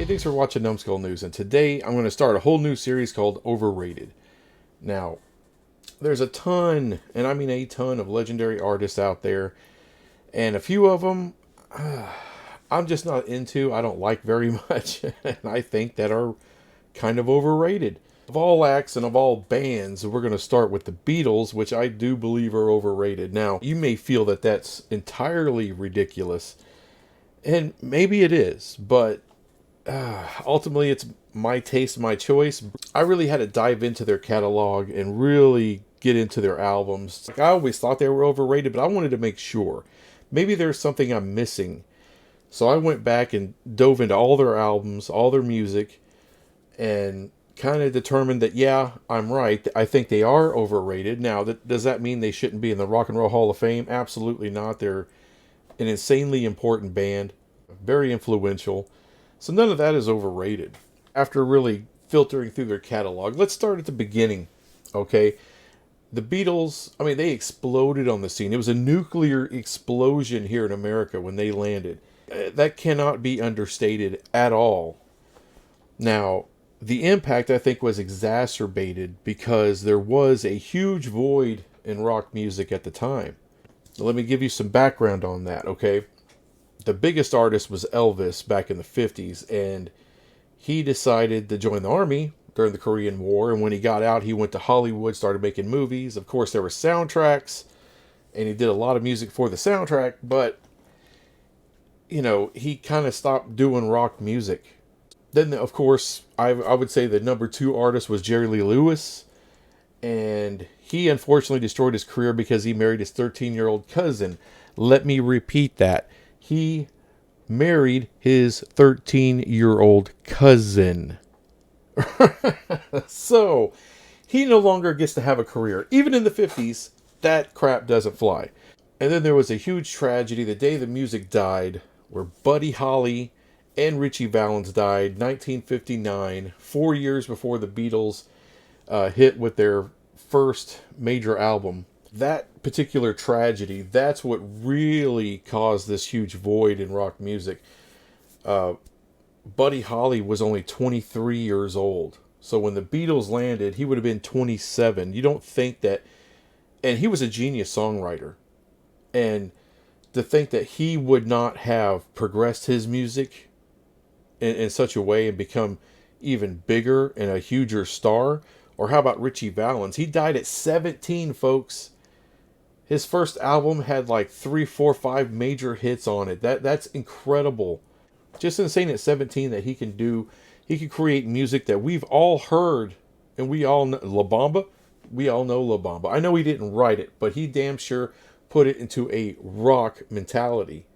thanks for watching Numbskull News, and today I'm going to start a whole new series called Overrated. Now, there's a ton, and I mean a ton, of legendary artists out there, and a few of them I'm just not into, I don't like very much, and I think that are kind of overrated. Of all acts and of all bands, we're going to start with the Beatles, which I do believe are overrated. Now, you may feel that that's entirely ridiculous, and maybe it is, but ultimately it's my taste, my choice. I really had to dive into their catalog and really get into their albums. Like, I always thought they were overrated, but I wanted to make sure. Maybe there's something I'm missing. So I went back and dove into all their albums, all their music, and kind of determined that, yeah, I'm right. I think they are overrated. Now, does that mean they shouldn't be in the Rock and Roll Hall of Fame? Absolutely not. They're an insanely important band, very influential. So none of that is overrated. After really filtering through their catalog, let's start at the beginning, okay? The Beatles, I mean, they exploded on the scene. It was a nuclear explosion here in America when they landed. That cannot be understated at all. Now, the impact, I think, was exacerbated because there was a huge void in rock music at the time. Let me give you some background on that, okay? The biggest artist was Elvis back in the 50s, and he decided to join the army during the Korean War, and when he got out, he went to Hollywood, started making movies. Of course, there were soundtracks, and he did a lot of music for the soundtrack, but, you know, he kind of stopped doing rock music. Then, of course, I would say the number two artist was Jerry Lee Lewis, and he unfortunately destroyed his career because he married his 13-year-old cousin. Let me repeat that. He married his 13-year-old cousin. So, he no longer gets to have a career. Even in the 50s, that crap doesn't fly. And then there was a huge tragedy the day the music died, where Buddy Holly and Richie Valens died, 1959, 4 years before the Beatles hit with their first major album. That particular tragedy, that's what really caused this huge void in rock music. Buddy Holly was only 23 years old. So when the Beatles landed, he would have been 27. You don't think that... And he was a genius songwriter. And to think that he would not have progressed his music in such a way and become even bigger and a huger star. Or how about Richie Valens? He died at 17, folks. His first album had like 3, 4, 5 major hits on it. That's incredible. Just insane at 17 that he can create music that we've all heard, and we all know. La Bamba? We all know La Bamba. I know he didn't write it, but he damn sure put it into a rock mentality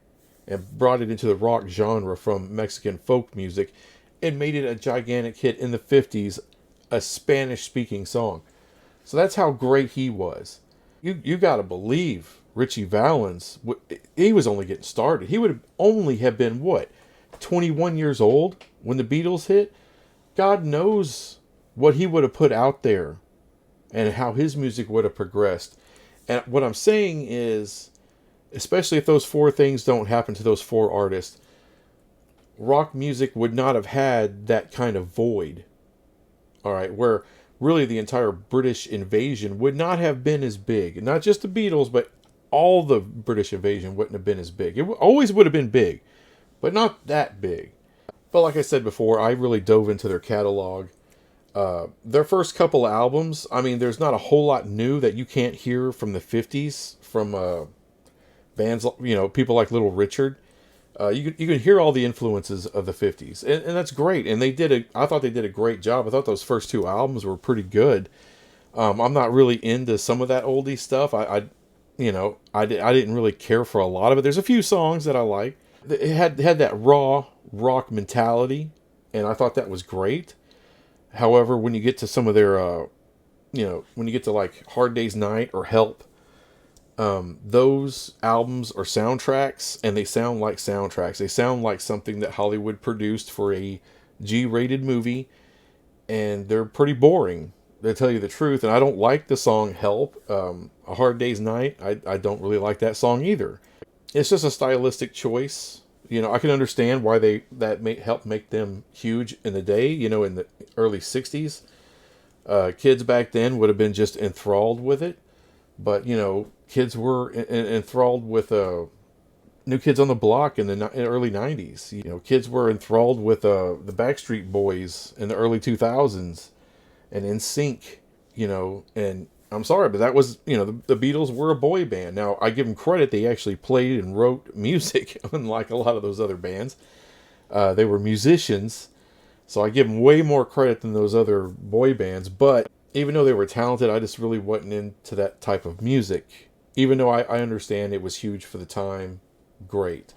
and brought it into the rock genre from Mexican folk music and made it a gigantic hit in the 50s, a Spanish-speaking song. So that's how great he was. You got to believe Richie Valens, he was only getting started. He would only have been, what, 21 years old when the Beatles hit? God knows what he would have put out there and how his music would have progressed. And what I'm saying is, especially if those four things don't happen to those four artists, rock music would not have had that kind of void. All right, where really the entire British invasion would not have been as big. Not just the Beatles, but all the British invasion wouldn't have been as big. It always would have been big, but not that big. But like I said before, I really dove into their catalog. Their first couple albums, I mean, there's not a whole lot new that you can't hear from the 50s, from bands, you know, people like Little Richard. You can hear all the influences of the 50s, and that's great. And I thought they did a great job. I thought those first two albums were pretty good. I'm not really into some of that oldie stuff. I didn't really care for a lot of it. There's a few songs that I like. It had that raw rock mentality, and I thought that was great. However, when you get to some of their, when you get to like Hard Day's Night or Help, those albums are soundtracks, and they sound like soundtracks. They sound like something that Hollywood produced for a G-rated movie, and they're pretty boring, to tell you the truth. And I don't like the song Help. A Hard Day's Night, I don't really like that song either. It's just a stylistic choice. I can understand why helped make them huge in the day. In the early '60s, kids back then would have been just enthralled with it. But kids were enthralled with New Kids on the Block in the early '90s. Kids were enthralled with the Backstreet Boys in the early 2000s and NSYNC. And I'm sorry, but that was the Beatles were a boy band. Now I give them credit; they actually played and wrote music, unlike a lot of those other bands. They were musicians, so I give them way more credit than those other boy bands. But even though they were talented, I just really wasn't into that type of music. Even though I understand it was huge for the time, great.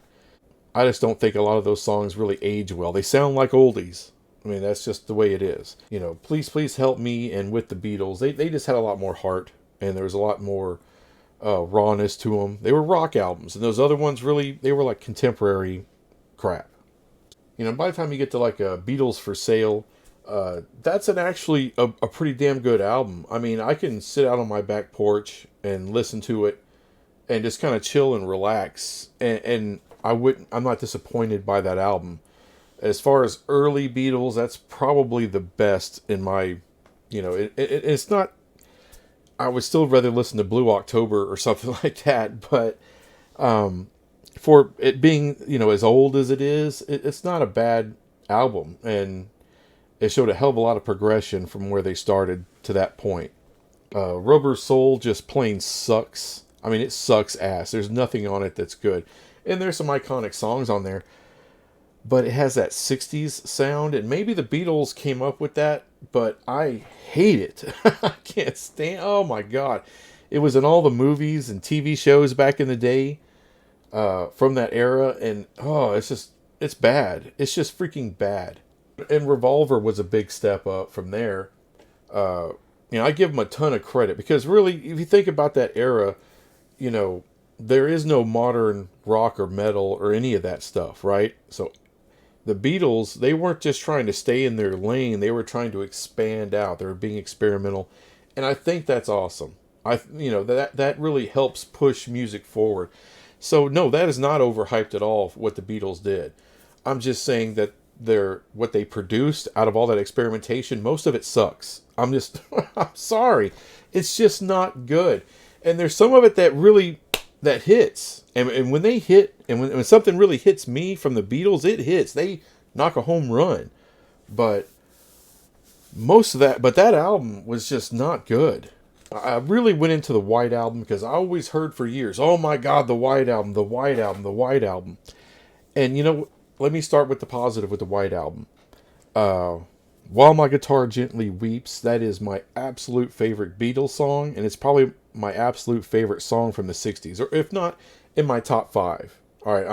I just don't think a lot of those songs really age well. They sound like oldies. I mean, that's just the way it is. Please, please help me. And with the Beatles, they just had a lot more heart, and there was a lot more rawness to them. They were rock albums, and those other ones really, they were like contemporary crap. By the time you get to like Beatles for Sale, that's actually a pretty damn good album. I mean, I can sit out on my back porch and listen to it and just kind of chill and relax. And I'm not disappointed by that album. As far as early Beatles, that's probably the best in my, it's not, I would still rather listen to Blue October or something like that. But for it being, as old as it is, it's not a bad album. And it showed a hell of a lot of progression from where they started to that point. Rubber Soul just plain sucks. I mean, it sucks ass. There's nothing on it that's good. And there's some iconic songs on there. But it has that 60s sound. And maybe the Beatles came up with that. But I hate it. I can't stand. Oh my God. It was in all the movies and TV shows back in the day. From that era. And it's bad. It's just freaking bad. And Revolver was a big step up from there. I give them a ton of credit because really, if you think about that era, there is no modern rock or metal or any of that stuff, right? So the Beatles, they weren't just trying to stay in their lane; they were trying to expand out. They were being experimental, and I think that's awesome. That really helps push music forward. So no, that is not overhyped at all. What the Beatles did, I'm just saying that what they produced out of all that experimentation, most of it sucks. I'm sorry. It's just not good. And there's some of it that hits. And when they hit, and when something really hits me from the Beatles, it hits. They knock a home run. But that album was just not good. I really went into the White Album because I always heard for years, oh my God, the White Album, the White Album, the White Album. And let me start with the positive with the White Album. While My Guitar Gently Weeps, that is my absolute favorite Beatles song, and it's probably my absolute favorite song from the 60s, or if not, in my top 5. All right,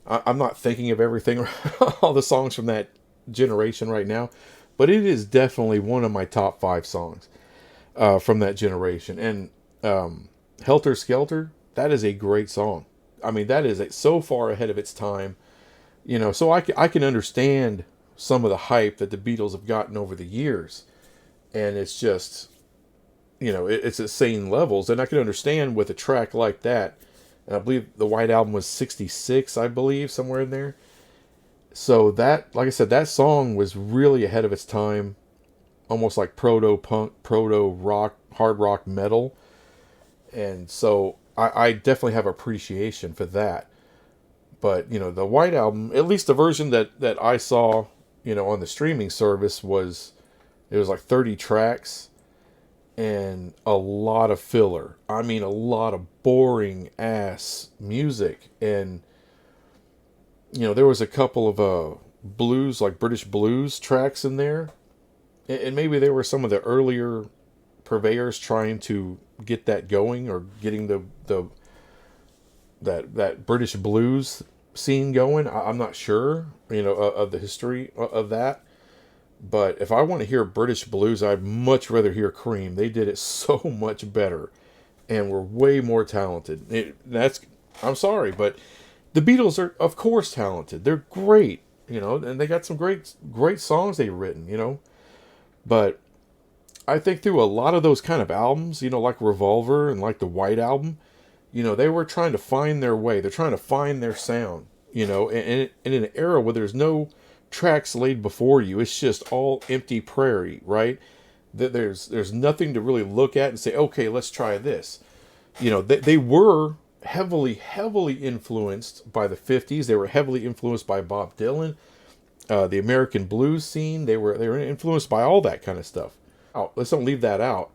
I'm not thinking of everything, all the songs from that generation right now, but it is definitely one of my top 5 songs from that generation. And Helter Skelter, that is a great song. I mean, that is so far ahead of its time. So I can understand some of the hype that the Beatles have gotten over the years. And it's just, it's insane levels. And I can understand with a track like that. And I believe the White Album was 66, I believe, somewhere in there. So that, like I said, that song was really ahead of its time. Almost like proto-punk, proto-rock, hard rock metal. And so I definitely have appreciation for that. But, the White Album, at least the version that I saw, on the streaming service it was like 30 tracks and a lot of filler. I mean, a lot of boring ass music. And, there was a couple of blues, like British blues tracks in there. And maybe they were some of the earlier purveyors trying to get that going, or getting that British blues scene going. I'm not sure, of the history of that. But if I want to hear British blues, I'd much rather hear Cream. They did it so much better and were way more talented. I'm sorry, but the Beatles are, of course, talented. They're great, and they got some great songs they've written, But I think through a lot of those kind of albums, like Revolver and like the White Album, they were trying to find their way. They're trying to find their sound. and in an era where there's no tracks laid before you, it's just all empty prairie, right? That there's nothing to really look at and say, okay, let's try this. They were heavily influenced by the 50s. They were heavily influenced by Bob Dylan, the American blues scene. They were influenced by all that kind of stuff. Oh, let's don't leave that out.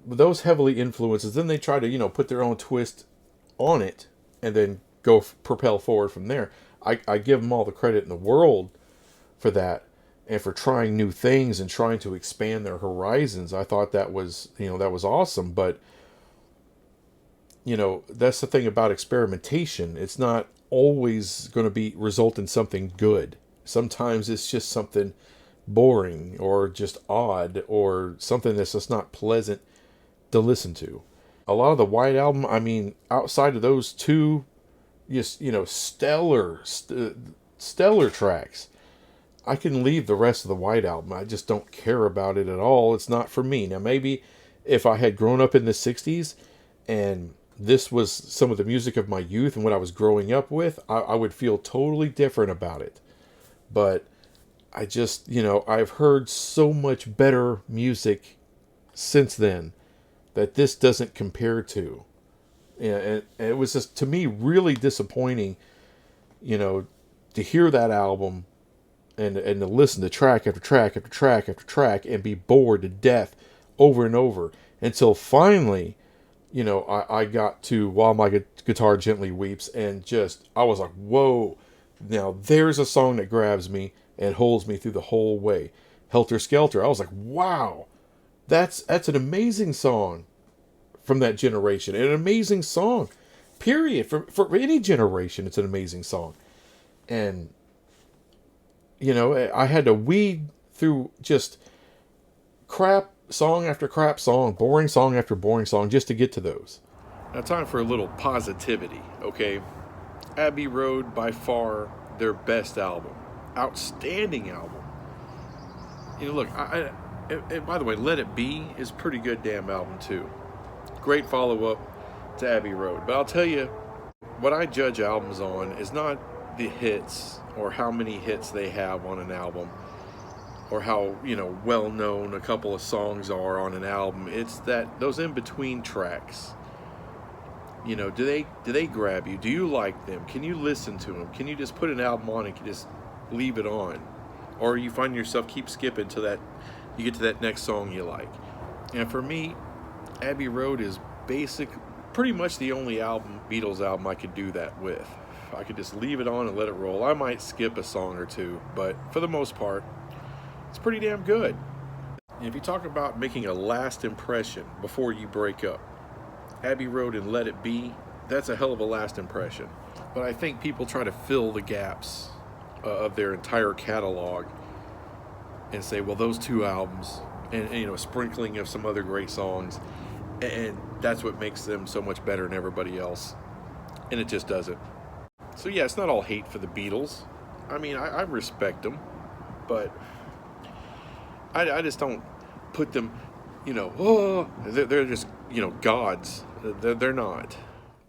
Those heavily influences. Then they try to put their own twist on it, and then go propel forward from there. I give them all the credit in the world for that, and for trying new things and trying to expand their horizons. I thought that was awesome. But that's the thing about experimentation. It's not always going to result in something good. Sometimes it's just something boring or just odd or something that's just not pleasant to listen to. A lot of the White Album, I mean, outside of those two, just stellar tracks, I can leave the rest of the White Album. I just don't care about it at all. It's not for me. Now, maybe if I had grown up in the 60s and this was some of the music of my youth and what I was growing up with, I would feel totally different about it. But I just, I've heard so much better music since then that this doesn't compare to. And it was just, to me, really disappointing, to hear that album and to listen to track after track after track after track and be bored to death over and over until finally, I got to While My Guitar Gently Weeps, and I was like, whoa, now there's a song that grabs me and holds me through the whole way. Helter Skelter, I was like, wow, that's an amazing song from that generation. An amazing song, period. For any generation, it's an amazing song. And, I had to weed through just crap song after crap song, boring song after boring song, just to get to those. Now, time for a little positivity, okay? Abbey Road, by far their best album. Outstanding album. Look, and by the way, Let It Be is a pretty good damn album, too. Great follow-up to Abbey Road. But I'll tell you, what I judge albums on is not the hits or how many hits they have on an album or how, well known a couple of songs are on an album. It's that those in-between tracks. Do they grab you? Do you like them? Can you listen to them? Can you just put an album on and just leave it on? Or you find yourself keep skipping to that, you get to that next song you like. And for me, Abbey Road is pretty much the only Beatles album I could do that with. I could just leave it on and let it roll. I might skip a song or two, but for the most part, it's pretty damn good. And if you talk about making a last impression before you break up, Abbey Road and Let It Be, that's a hell of a last impression. But I think people try to fill the gaps of their entire catalog and say, well, those two albums and a sprinkling of some other great songs, and that's what makes them so much better than everybody else. And it just doesn't. So yeah, it's not all hate for the Beatles. I mean, I respect them, but I just don't put them, they're just, gods. They're not.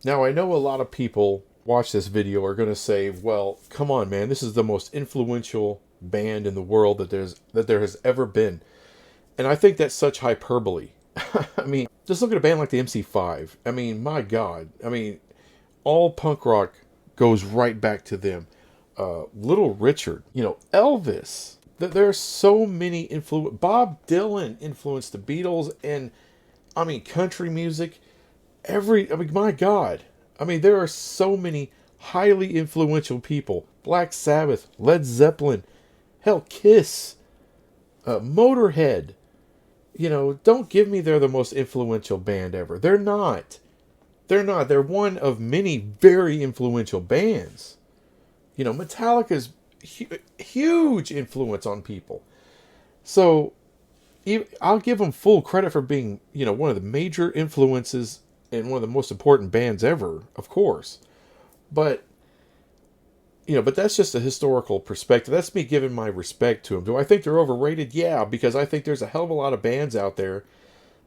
Now, I know a lot of people watch this video are going to say, well, come on, man, this is the most influential band in the world that there has ever been. And I think that's such hyperbole. I mean, just look at a band like the MC5. I mean, my God. I mean, all punk rock goes right back to them. Little Richard, Elvis. There are so many Bob Dylan influenced the Beatles, and I mean country music. My God. I mean, there are so many highly influential people. Black Sabbath, Led Zeppelin, hell, Kiss, Motorhead. Don't give me they're the most influential band ever. They're not. They're one of many very influential bands. Metallica's huge influence on people. So I'll give them full credit for being, one of the major influences and one of the most important bands ever, of course. But that's just a historical perspective. That's me giving my respect to them. Do I think they're overrated? Yeah, because I think there's a hell of a lot of bands out there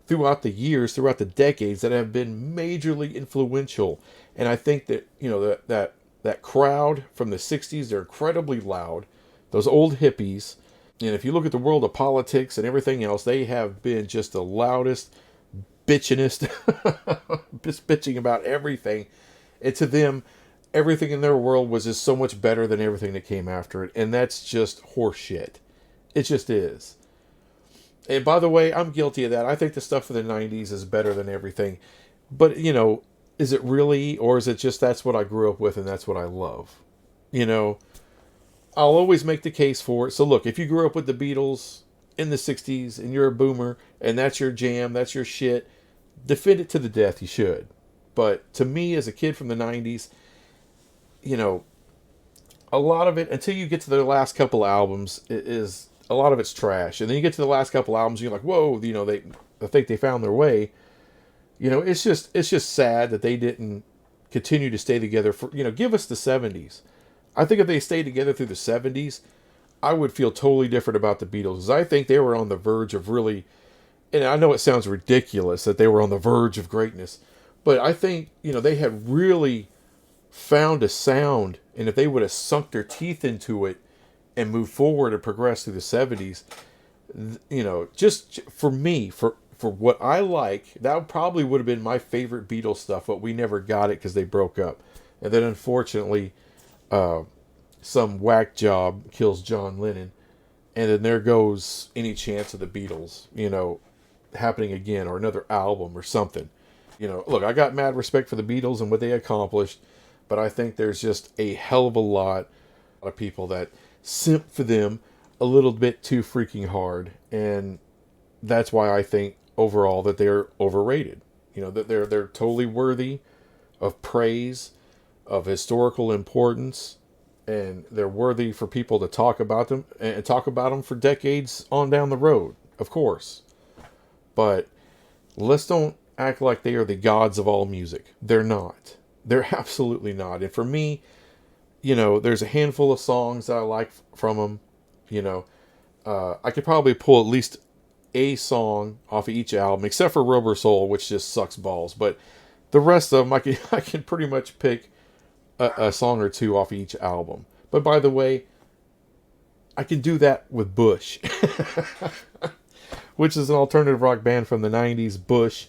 throughout the years, throughout the decades, that have been majorly influential. And I think that, that that crowd from the 60s, they're incredibly loud. Those old hippies. And if you look at the world of politics and everything else, they have been just the loudest, bitchinest, just bitching about everything. And to them, everything in their world was just so much better than everything that came after it. And that's just horseshit. It just is. And by the way, I'm guilty of that. I think the stuff of the 90s is better than everything. But, is it really? Or is it just that's what I grew up with and that's what I love? I'll always make the case for it. So look, if you grew up with the Beatles in the 60s and you're a boomer and that's your jam, that's your shit, defend it to the death, you should. But to me, as a kid from the 90s, a lot of it, until you get to their last couple albums, a lot of it's trash. And then you get to the last couple albums, and you're like, whoa, I think they found their way. It's just sad that they didn't continue to stay together for, give us the 70s. I think if they stayed together through the 70s, I would feel totally different about the Beatles. Because I think they were on the verge of really, and I know it sounds ridiculous that they were on the verge of greatness, but I think, they had really found a sound. And if they would have sunk their teeth into it and moved forward and progressed through the 70s, just for me, for what I like, that probably would have been my favorite Beatles stuff, but we never got it because they broke up. And then unfortunately, some whack job kills John Lennon, and then there goes any chance of the Beatles, happening again, or another album or something. Look, I got mad respect for the Beatles and what they accomplished, but I think there's just a hell of a lot of people that simp for them a little bit too freaking hard, and that's why I think overall that they're overrated. That they're totally worthy of praise, of historical importance, and they're worthy for people to talk about them and talk about them for decades on down the road, of course. But let's don't act like they are the gods of all music. They're not. They're absolutely not. And for me, there's a handful of songs that I like from them. I could probably pull at least a song off of each album, except for Rubber Soul, which just sucks balls. But the rest of them, I can pretty much pick a song or two off each album. But by the way, I can do that with Bush, which is an alternative rock band from the 90s, Bush.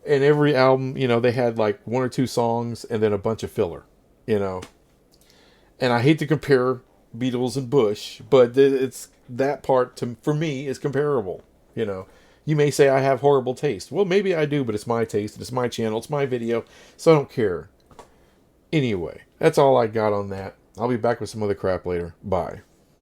And every album, they had like one or two songs and then a bunch of filler, And I hate to compare Beatles and Bush, but it's that part for me is comparable. You may say I have horrible taste. Well, maybe I do, but it's my taste. It's my channel. It's my video. So I don't care. Anyway, that's all I got on that. I'll be back with some other crap later. Bye.